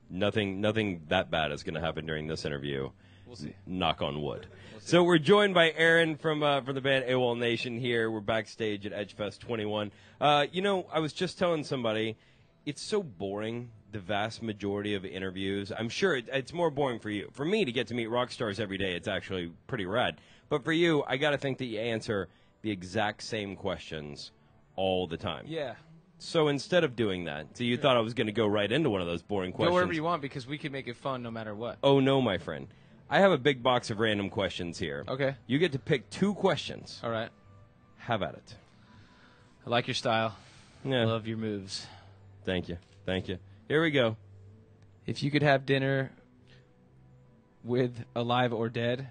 Nothing that bad is going to happen during this interview. We'll see. Knock on wood. So we're joined by Aaron from the band AWOLNation here. We're backstage at Edgefest 21. I was just telling somebody, it's so boring, the vast majority of interviews. I'm sure it's more boring for you. For me, to get to meet rock stars every day, it's actually pretty rad. But for you, I got to think that you answer the exact same questions all the time. Yeah. So instead of doing that, so you thought I was going to go right into one of those boring questions. Go wherever you want because we can make it fun no matter what. Oh, no, my friend. I have a big box of random questions here. Okay. You get to pick 2 questions. All right. Have at it. I like your style. Yeah. I love your moves. Thank you. Thank you. Here we go. If you could have dinner with alive or dead.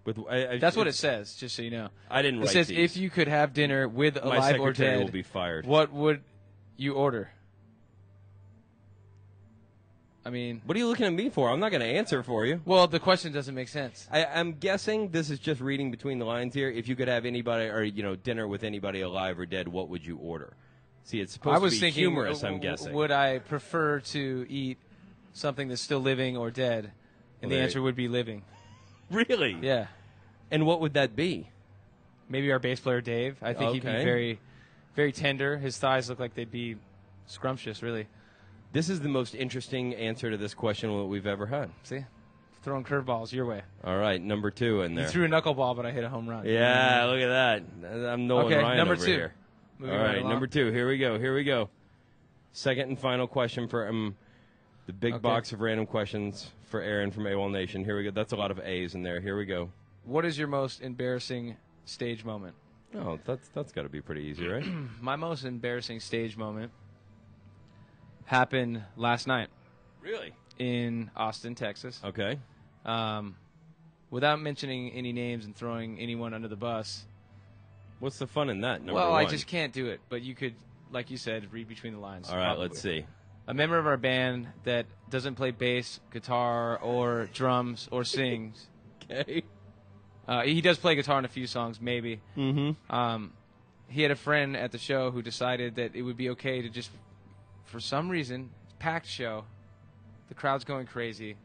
That's what it says, just so you know. I didn't write It says these. if you could have dinner with My alive or secretary dead, will be fired. what would you order? I mean, What are you looking at me for? I'm not going to answer for you. well, the question doesn't make sense. I'm guessing this is just reading between the lines here. If you could have anybody or dinner with anybody alive or dead, what would you order? See, it's supposed I was to be thinking, humorous, I'm guessing. would I prefer to eat something that's still living or dead? And the answer would be living. Really? Yeah. And what would that be? Maybe our bass player, Dave. I think he'd be Okay. very, very tender. His thighs look like they'd be scrumptious, really. This is the most interesting answer to this question that we've ever had. See? Throwing curveballs your way. All right, number 2 in there. You threw a knuckleball, but I hit a home run. Yeah, look at that. I'm Nolan Okay, Ryan number over 2. here. Moving All right, along. number 2. Here we go. Second and final question for the big box of random questions for Aaron from AWOLNation. Here we go. That's a lot of A's in there. Here we go. What is your most embarrassing stage moment? Oh, that's got to be pretty easy, right? My most embarrassing stage moment happened last night Really? in Austin, Texas. Okay. Without mentioning any names and throwing anyone under the bus. What's the fun in that? Number Well, 1. I just can't do it. But you could, like you said, read between the lines. All right, probably. let's see. A member of our band that doesn't play bass, guitar, or drums, or sings. Okay. He does play guitar in a few songs, maybe. Mm-hmm. He had a friend at the show who decided that it would be okay to just, for some reason, packed show, the crowd's going crazy,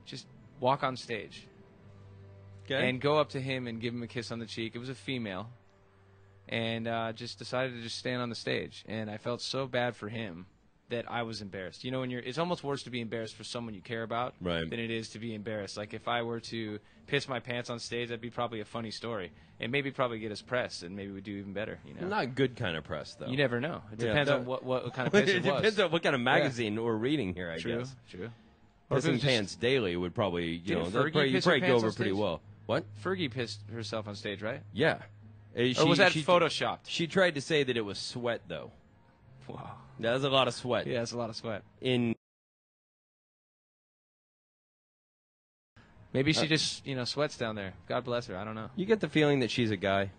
just walk on stage. Okay. And go up to him and give him a kiss on the cheek. It was a female. And just decided to just stand on the stage. And I felt so bad for him that I was embarrassed. You know, it's almost worse to be embarrassed for someone you care about than it is to be embarrassed. Like, if I were to piss my pants on stage, that'd be probably a funny story. And maybe probably get us press, and maybe we'd do even better, you know? Not good kind of press, though. You never know. It depends on what kind of piss it was. Depends on what kind of magazine we're reading here, I guess. True. Pissing Pants Daily would probably, Didn't that'd Fergie piss her probably go pants over on pretty stage? well. What? Fergie pissed herself on stage, right? Yeah. Or was that photoshopped? She tried to say that it was sweat, though. Wow. That was a lot of sweat. Yeah, it's a lot of sweat. Maybe she just, sweats down there. God bless her. I don't know. You get the feeling that she's a guy.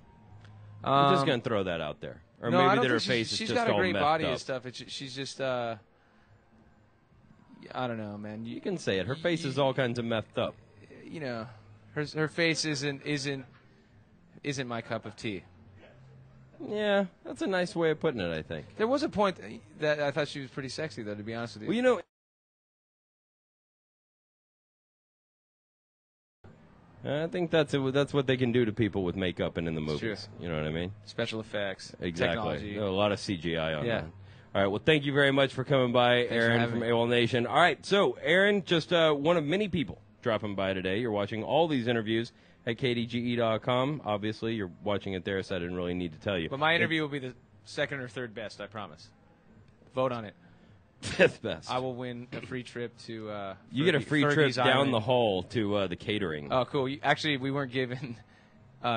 I'm just going to throw that out there. Or No, maybe I don't that her think face is she's just got a all great messed body up. and stuff. She's just, I don't know, man. You can say it. Her face is all kinds of messed up. Her face isn't my cup of tea. Yeah, that's a nice way of putting it, I think. There was a point that I thought she was pretty sexy, though, to be honest with you. Well, you know, I think that's what they can do to people with makeup and in the movies. True. You know what I mean? Special effects, Exactly. technology. A lot of CGI on Yeah. that. All right, well, thank you very much for coming by, for Aaron having from me. AWOLNation. All right, so, Aaron, just one of many people dropping by today. You're watching all these interviews at kdge.com. Obviously, you're watching it there, so I didn't really need to tell you. But my interview will be the second or third best, I promise. Vote on it. Fifth best. I will win a free trip to You get a free trip Fergie's down Island. the hall to the catering. Oh, cool. Actually, we weren't given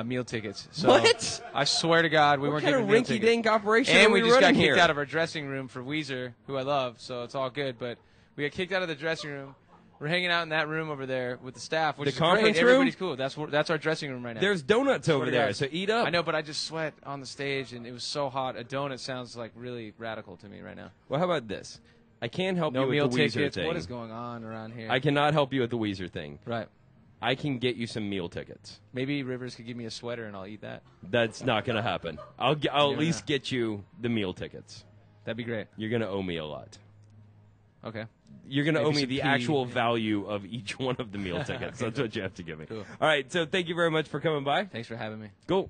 meal tickets. So What? I swear to God, we weren't What kind given of meal tickets. rinky-dink operation And are we we just got running kicked here? out of our dressing room for Weezer, who I love, so it's all good. But we got kicked out of the dressing room. We're hanging out in that room over there with the staff, which The is conference great. room? Everybody's cool. That's our dressing room right now. There's donuts over to there, God. so eat up. I know, but I just sweat on the stage, and it was so hot. A donut sounds like really radical to me right now. Well, how about this? I can't help No you meal with the Weezer tickets. thing. What is going on around here? I cannot help you with the Weezer thing. Right. I can get you some meal tickets. Maybe Rivers could give me a sweater, and I'll eat that. That's not going to happen. I'll at least get you the meal tickets. That'd be great. You're going to owe me a lot. Okay. You're going to Maybe owe me some the tea, actual yeah. value of each one of the meal tickets. Okay. That's what you have to give me. Cool. All right, so thank you very much for coming by. Thanks for having me. Cool.